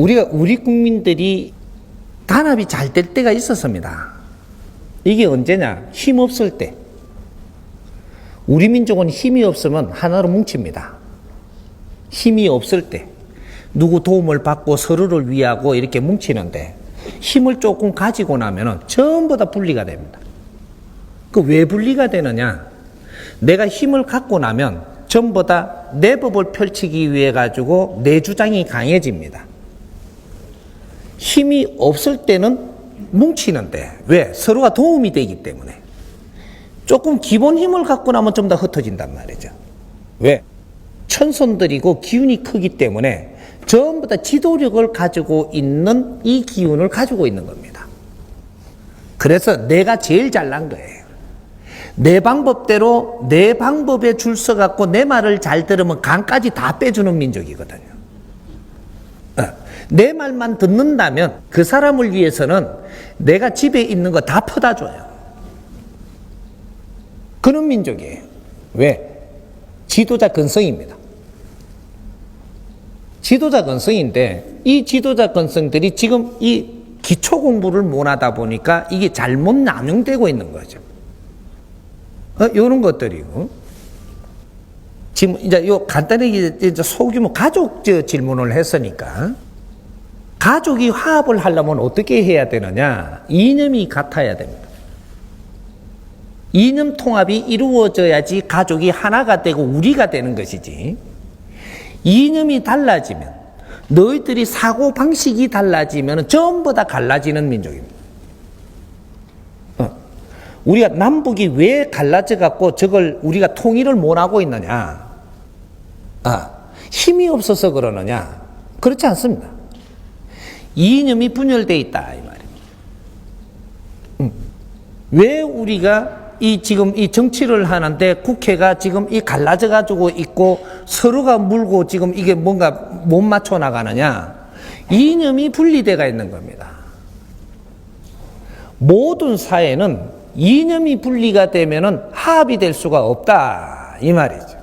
우리 국민들이 단합이 잘 될 때가 있었습니다. 이게 언제냐? 힘 없을 때. 우리 민족은 힘이 없으면 하나로 뭉칩니다. 힘이 없을 때. 누구 도움을 받고 서로를 위하고 이렇게 뭉치는데 힘을 조금 가지고 나면은 전부 다 분리가 됩니다. 그 왜 분리가 되느냐? 내가 힘을 갖고 나면 전부 다 내 법을 펼치기 위해 가지고 내 주장이 강해집니다. 힘이 없을 때는 뭉치는데 왜? 서로가 도움이 되기 때문에. 조금 기본 힘을 갖고 나면 좀 더 흩어진단 말이죠. 왜? 천손들이고 기운이 크기 때문에 전부 다 지도력을 가지고 있는 이 기운을 가지고 있는 겁니다. 그래서 내가 제일 잘난 거예요. 내 방법대로 내 방법에 줄 서갖고 내 말을 잘 들으면 간까지 다 빼주는 민족이거든요. 내 말만 듣는다면 그 사람을 위해서는 내가 집에 있는 거 다 퍼다 줘요. 그런 민족이에요. 왜? 지도자 근성입니다. 지도자 근성인데 이 지도자 근성들이 지금 이 기초 공부를 못하다 보니까 이게 잘못 남용되고 있는 거죠. 이런 것들이고. 지금 이제 요 간단하게 이제 소규모 가족 질문을 했으니까 가족이 화합을 하려면 어떻게 해야 되느냐? 이념이 같아야 됩니다. 이념 통합이 이루어져야지 가족이 하나가 되고 우리가 되는 것이지. 이념이 달라지면 너희들이 사고 방식이 달라지면 전부 다 갈라지는 민족입니다. 우리가 남북이 왜 갈라져 갖고 저걸 우리가 통일을 못하고 있느냐? 힘이 없어서 그러느냐? 그렇지 않습니다. 이념이 분열되어 있다 이 말입니다. 왜 우리가 지금 이 정치를 하는데 국회가 지금 이 갈라져 가지고 있고 서로가 물고 지금 이게 뭔가 못 맞춰 나가느냐? 이념이 분리되어 있는 겁니다. 모든 사회는 이념이 분리가 되면은 합이 될 수가 없다 이 말이죠.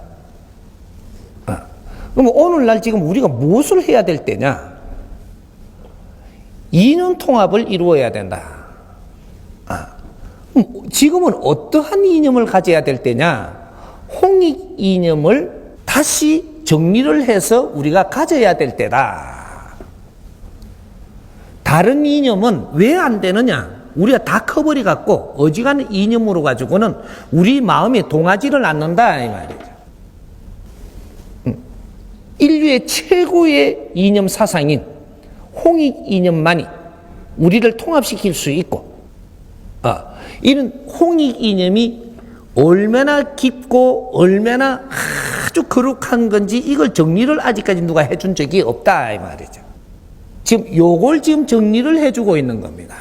그럼 오늘날 지금 우리가 무엇을 해야 될 때냐? 이념 통합을 이루어야 된다. 지금은 어떠한 이념을 가져야 될 때냐? 홍익 이념을 다시 정리를 해서 우리가 가져야 될 때다. 다른 이념은 왜 안 되느냐? 우리가 다 커버려 갖고 어지간한 이념으로 가지고는 우리 마음에 동하지를 않는다 이 말이죠. 인류의 최고의 이념 사상인 홍익 이념만이 우리를 통합시킬 수 있고, 이런 홍익 이념이 얼마나 깊고 얼마나 아주 거룩한 건지 이걸 정리를 아직까지 누가 해준 적이 없다 이 말이죠. 지금 요걸 지금 정리를 해주고 있는 겁니다.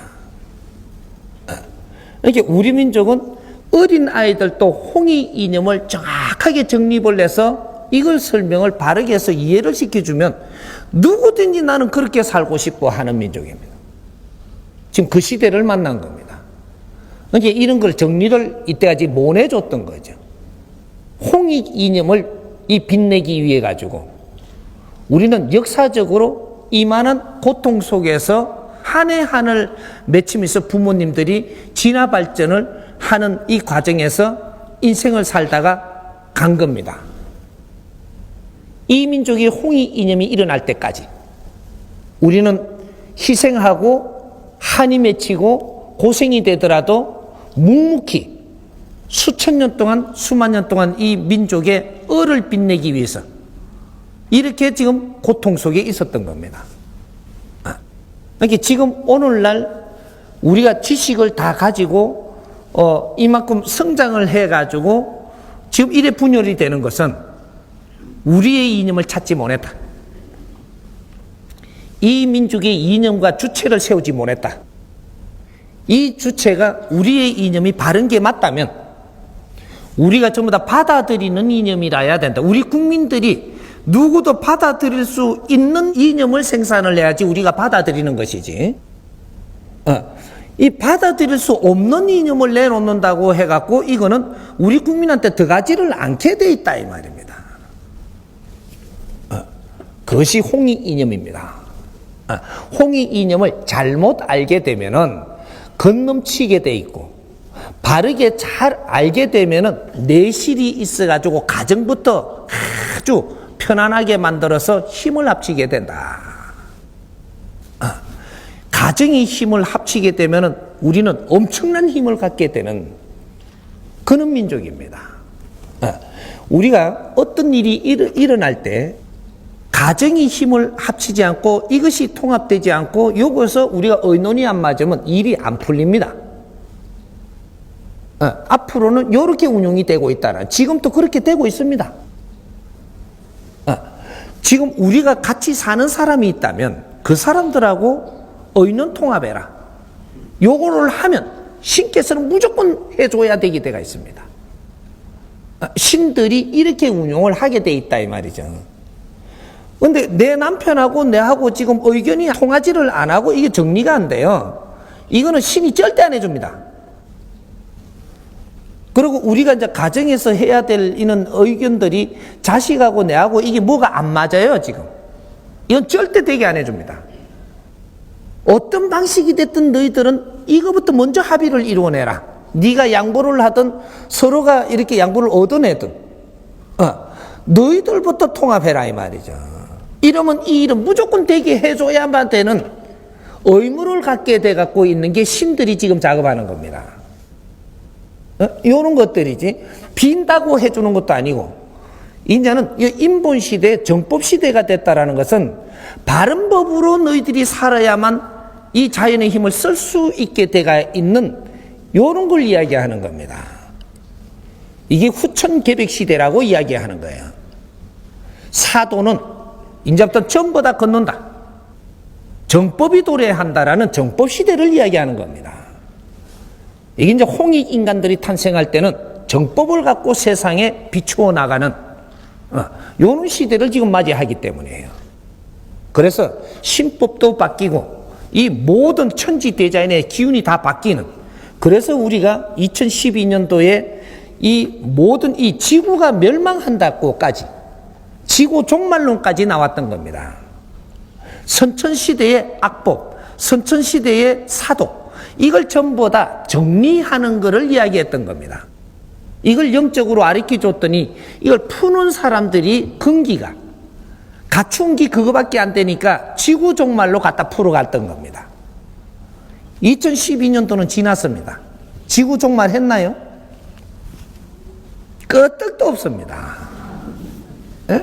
이렇게 우리 민족은 어린 아이들도 홍익 이념을 정확하게 정립을 해서 이걸 설명을 바르게 해서 이해를 시켜주면 누구든지 나는 그렇게 살고 싶어 하는 민족입니다. 지금 그 시대를 만난 겁니다. 그러니까 이런 걸 정리를 이때까지 못 해줬던 거죠. 홍익 이념을 빛내기 위해 가지고 우리는 역사적으로 이만한 고통 속에서 한 해 한 해를 맺히면서 부모님들이 진화 발전을 하는 이 과정에서 인생을 살다가 간 겁니다. 이 민족의 홍익 이념이 일어날 때까지 우리는 희생하고 한이 맺히고 고생이 되더라도 묵묵히 수천 년 동안 수만 년 동안 이 민족의 을을 빛내기 위해서 이렇게 지금 고통 속에 있었던 겁니다. 그러니까 지금 오늘날 우리가 지식을 다 가지고 이만큼 성장을 해가지고 지금 이래 분열이 되는 것은 우리의 이념을 찾지 못했다. 이 민족의 이념과 주체를 세우지 못했다. 이 주체가 우리의 이념이 바른 게 맞다면 우리가 전부 다 받아들이는 이념이라야 된다. 우리 국민들이 누구도 받아들일 수 있는 이념을 생산을 해야지 우리가 받아들이는 것이지. 이 받아들일 수 없는 이념을 내놓는다고 해갖고 이거는 우리 국민한테 들어가지를 않게 돼 있다 이 말입니다. 그것이 홍익 이념입니다. 홍익 이념을 잘못 알게 되면은 건넘치게 돼 있고, 바르게 잘 알게 되면은 내실이 있어가지고 가정부터 아주 편안하게 만들어서 힘을 합치게 된다. 가정이 힘을 합치게 되면은 우리는 엄청난 힘을 갖게 되는 그런 민족입니다. 우리가 어떤 일이 일어날 때 가정이 힘을 합치지 않고 이것이 통합되지 않고 여기서 우리가 의논이 안 맞으면 일이 안 풀립니다. 앞으로는 이렇게 운영이 되고 있다는, 지금도 그렇게 되고 있습니다. 지금 우리가 같이 사는 사람이 있다면 그 사람들하고 의논 통합해라. 요거를 하면 신께서는 무조건 해줘야 되게 돼가 있습니다. 신들이 이렇게 운용을 하게 돼 있다 이 말이죠. 근데 내 남편하고 내하고 지금 의견이 통하지를 안 하고 이게 정리가 안 돼요. 이거는 신이 절대 안 해줍니다. 그리고 우리가 이제 가정에서 해야 될 이런 의견들이 자식하고 내하고 이게 뭐가 안 맞아요, 지금. 이건 절대 되게 안 해줍니다. 어떤 방식이 됐든 너희들은 이거부터 먼저 합의를 이루어내라. 네가 양보를 하든 서로가 이렇게 양보를 얻어내든 너희들부터 통합해라 이 말이죠. 이러면 이 일은 무조건 되게 해줘야만 되는 의무를 갖게 돼 갖고 있는 게 신들이 지금 작업하는 겁니다. 이런 것들이지 빈다고 해주는 것도 아니고, 이제는 인본 시대, 정법 시대가 됐다라는 것은 바른 법으로 너희들이 살아야만 이 자연의 힘을 쓸 수 있게 돼가 있는 이런 걸 이야기하는 겁니다. 이게 후천계백 시대라고 이야기하는 거예요. 사도는 이제부터 전부 다 걷는다. 정법이 도래한다라는 정법 시대를 이야기하는 겁니다. 이게 이제 홍익 인간들이 탄생할 때는 정법을 갖고 세상에 비추어 나가는 이런 시대를 지금 맞이하기 때문이에요. 그래서 신법도 바뀌고 이 모든 천지대자연의 기운이 다 바뀌는, 그래서 우리가 2012년도에 이 모든 이 지구가 멸망한다고까지 지구 종말론까지 나왔던 겁니다. 선천시대의 악법, 선천시대의 사도, 이걸 전부 다 정리하는 것을 이야기했던 겁니다. 이걸 영적으로 가르쳐 줬더니 이걸 푸는 사람들이 근기가 갖춘 기 그거밖에 안 되니까 지구 종말로 갖다 풀어갔던 겁니다. 2012년도는 지났습니다. 지구 종말 했나요? 끄떡도 없습니다. 에?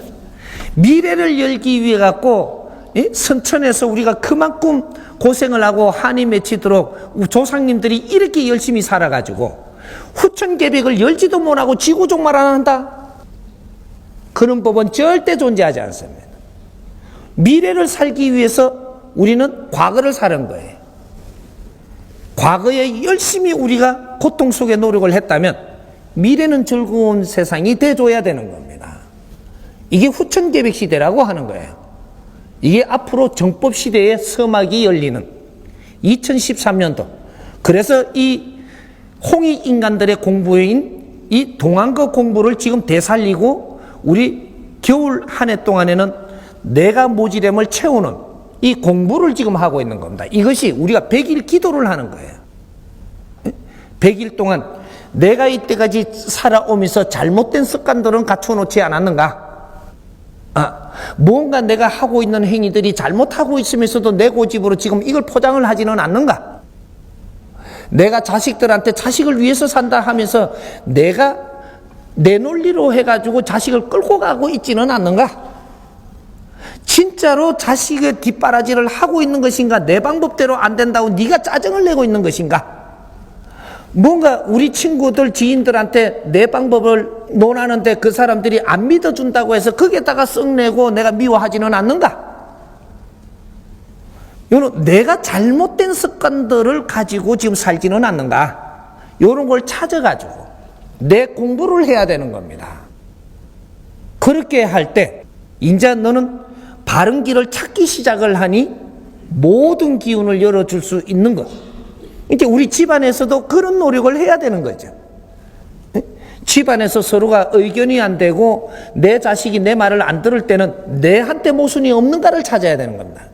미래를 열기 위해 갖고 선천에서 우리가 그만큼 고생을 하고 한이 맺히도록 조상님들이 이렇게 열심히 살아가지고 후천계백을 열지도 못하고 지구 종말 안 한다? 그런 법은 절대 존재하지 않습니다. 미래를 살기 위해서 우리는 과거를 사는 거예요. 과거에 열심히 우리가 고통 속에 노력을 했다면 미래는 즐거운 세상이 돼줘야 되는 겁니다. 이게 후천계백 시대라고 하는 거예요. 이게 앞으로 정법 시대의 서막이 열리는 2013년도. 그래서 이 홍익 인간들의 공부인 이 동안거 공부를 지금 되살리고 우리 겨울 한 해 동안에는 내가 모지됨을 채우는 이 공부를 지금 하고 있는 겁니다. 이것이 우리가 100일 기도를 하는 거예요. 100일 동안 내가 이때까지 살아오면서 잘못된 습관들은 갖춰놓지 않았는가? 뭔가 내가 하고 있는 행위들이 잘못하고 있으면서도 내 고집으로 지금 이걸 포장을 하지는 않는가? 내가 자식들한테 자식을 위해서 산다 하면서 내가 내 논리로 해가지고 자식을 끌고 가고 있지는 않는가? 진짜로 자식의 뒷바라지를 하고 있는 것인가? 내 방법대로 안 된다고 네가 짜증을 내고 있는 것인가? 뭔가 우리 친구들, 지인들한테 내 방법을 논하는데 그 사람들이 안 믿어준다고 해서 거기에다가 썩내고 내가 미워하지는 않는가? 이런 내가 잘못된 습관들을 가지고 지금 살지는 않는가? 이런 걸 찾아가지고 내 공부를 해야 되는 겁니다. 그렇게 할 때 이제 너는 바른 길을 찾기 시작을 하니 모든 기운을 열어줄 수 있는 것. 이제 우리 집안에서도 그런 노력을 해야 되는 거죠. 집안에서 서로가 의견이 안 되고 내 자식이 내 말을 안 들을 때는 내한테 모순이 없는가를 찾아야 되는 겁니다.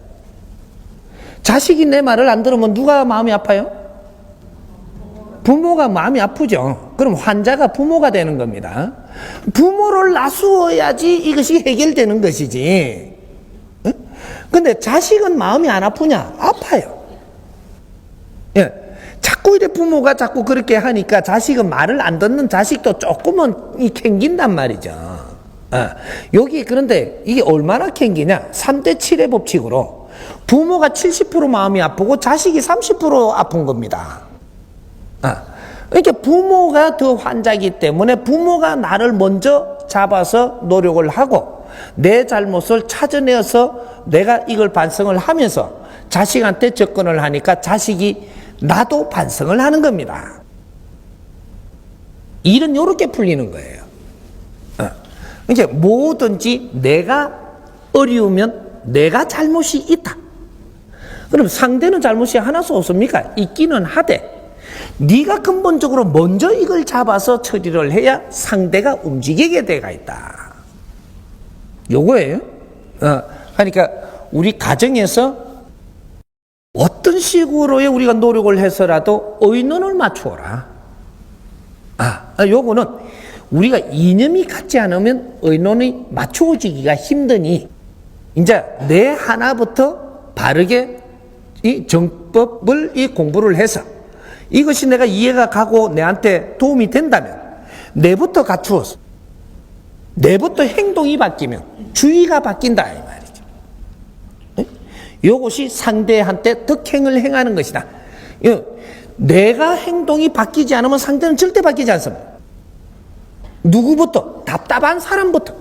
자식이 내 말을 안 들으면 누가 마음이 아파요? 부모가 마음이 아프죠. 그럼 환자가 부모가 되는 겁니다. 부모를 나수어야지 이것이 해결되는 것이지. 근데 자식은 마음이 안 아프냐? 아파요. 예. 자꾸 이래 부모가 자꾸 그렇게 하니까 자식은 말을 안 듣는 자식도 조금은 캥긴단 말이죠. 여기 그런데 이게 얼마나 캥기냐? 3대 7의 법칙으로 부모가 70% 마음이 아프고 자식이 30% 아픈 겁니다. 그러니까 부모가 더 환자이기 때문에 부모가 나를 먼저 잡아서 노력을 하고 내 잘못을 찾아내어서 내가 이걸 반성을 하면서 자식한테 접근을 하니까 자식이 나도 반성을 하는 겁니다. 일은 이렇게 풀리는 거예요. 이제 뭐든지 내가 어려우면 내가 잘못이 있다. 그럼 상대는 잘못이 하나도 없습니까? 있기는 하되 네가 근본적으로 먼저 이걸 잡아서 처리를 해야 상대가 움직이게 돼가 있다. 요거예요. 그러니까 우리 가정에서 어떤 식으로의 우리가 노력을 해서라도 의논을 맞추어라. 요거는 우리가 이념이 같지 않으면 의논이 맞추어지기가 힘드니 이제 내 하나부터 바르게 이 정법을 이 공부를 해서 이것이 내가 이해가 가고 내한테 도움이 된다면 내부터 갖추어서 내부터 행동이 바뀌면 주의가 바뀐다 이 말이죠. 이것이 상대한테 덕행을 행하는 것이다. 내가 행동이 바뀌지 않으면 상대는 절대 바뀌지 않습니다. 누구부터? 답답한 사람부터.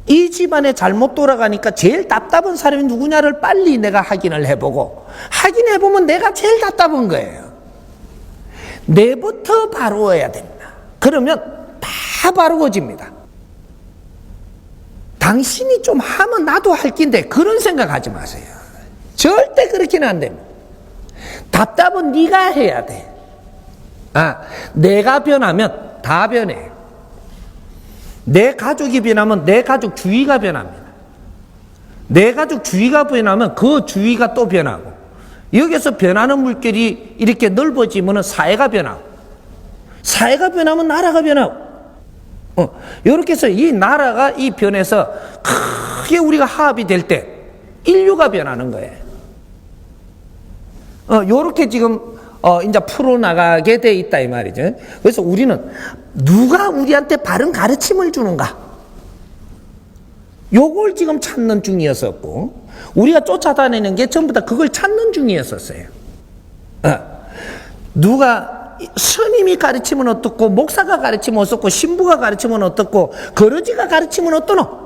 이 집안에 잘못 돌아가니까 제일 답답한 사람이 누구냐를 빨리 내가 확인을 해보고 확인해보면 내가 제일 답답한 거예요. 내부터 바로워야 됩니다. 그러면 다 바로워집니다. 당신이 좀 하면 나도 할 낀데 그런 생각하지 마세요. 절대 그렇게는 안 됩니다. 답답은 네가 해야 돼. 내가 변하면 다 변해요. 내 가족이 변하면 내 가족 주위가 변합니다. 내 가족 주위가 변하면 그 주위가 또 변하고 여기서 변하는 물결이 이렇게 넓어지면 사회가 변하고 사회가 변하면 나라가 변하고 이렇게 해서 이 나라가 이 변해서 크게 우리가 화합이 될 때 인류가 변하는 거예요. 요렇게 지금 이제 풀어나가게 돼 있다 이 말이죠. 그래서 우리는 누가 우리한테 바른 가르침을 주는가? 요걸 지금 찾는 중이었었고 우리가 쫓아다니는 게 전부 다 그걸 찾는 중이었었어요. 누가 스님이 가르치면 어떻고 목사가 가르치면 어떻고 신부가 가르치면 어떻고 거러지가 가르치면 어떠노?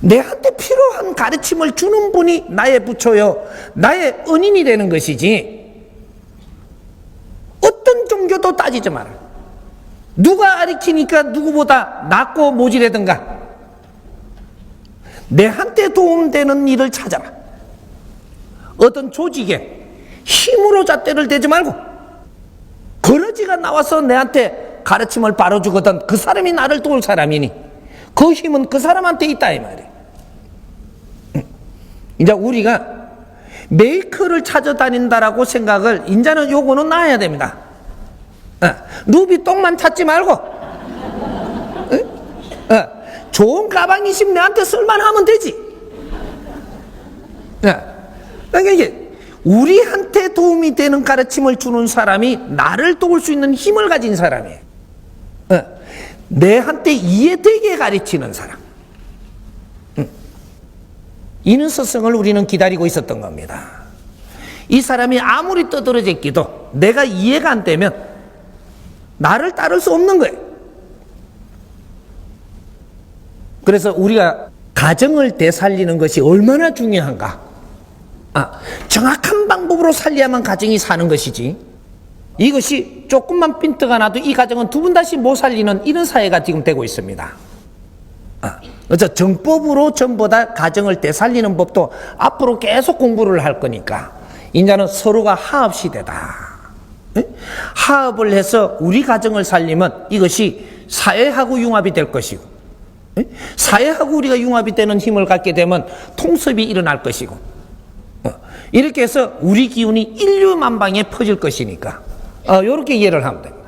내한테 필요한 가르침을 주는 분이 나의 부처요 나의 은인이 되는 것이지 어떤 종교도 따지지 마라. 누가 가르치니까 누구보다 낫고 모질하든가 내한테 도움되는 일을 찾아라. 어떤 조직에 힘으로 잣대를 대지 말고 거러지가 나와서 내한테 가르침을 바로 주거든 그 사람이 나를 도울 사람이니 그 힘은 그 사람한테 있다 이 말이에요. 이제 우리가 메이커를 찾아다닌다라고 생각을 이제는 요거는 놔야 됩니다. 루비 똥만 찾지 말고 좋은 가방이 있으면 내한테 쓸만하면 되지. 그러니까 이게 우리한테 도움이 되는 가르침을 주는 사람이 나를 도울 수 있는 힘을 가진 사람이에요. 내한테 이해되게 가르치는 사람. 이는 스승을 우리는 기다리고 있었던 겁니다. 이 사람이 아무리 떠들어댔기도 내가 이해가 안 되면 나를 따를 수 없는 거예요. 그래서 우리가 가정을 되살리는 것이 얼마나 중요한가. 정확한 방법으로 살려야만 가정이 사는 것이지 이것이 조금만 핀트가 나도 이 가정은 두 분 다시 못 살리는 이런 사회가 지금 되고 있습니다. 그래서 정법으로 전부 다 가정을 되살리는 법도 앞으로 계속 공부를 할 거니까 이제는 서로가 화합 시대다. 화합을 해서 우리 가정을 살리면 이것이 사회하고 융합이 될 것이고 사회하고 우리가 융합이 되는 힘을 갖게 되면 통섭이 일어날 것이고 이렇게 해서 우리 기운이 인류 만방에 퍼질 것이니까 이렇게 이해를 하면 돼요.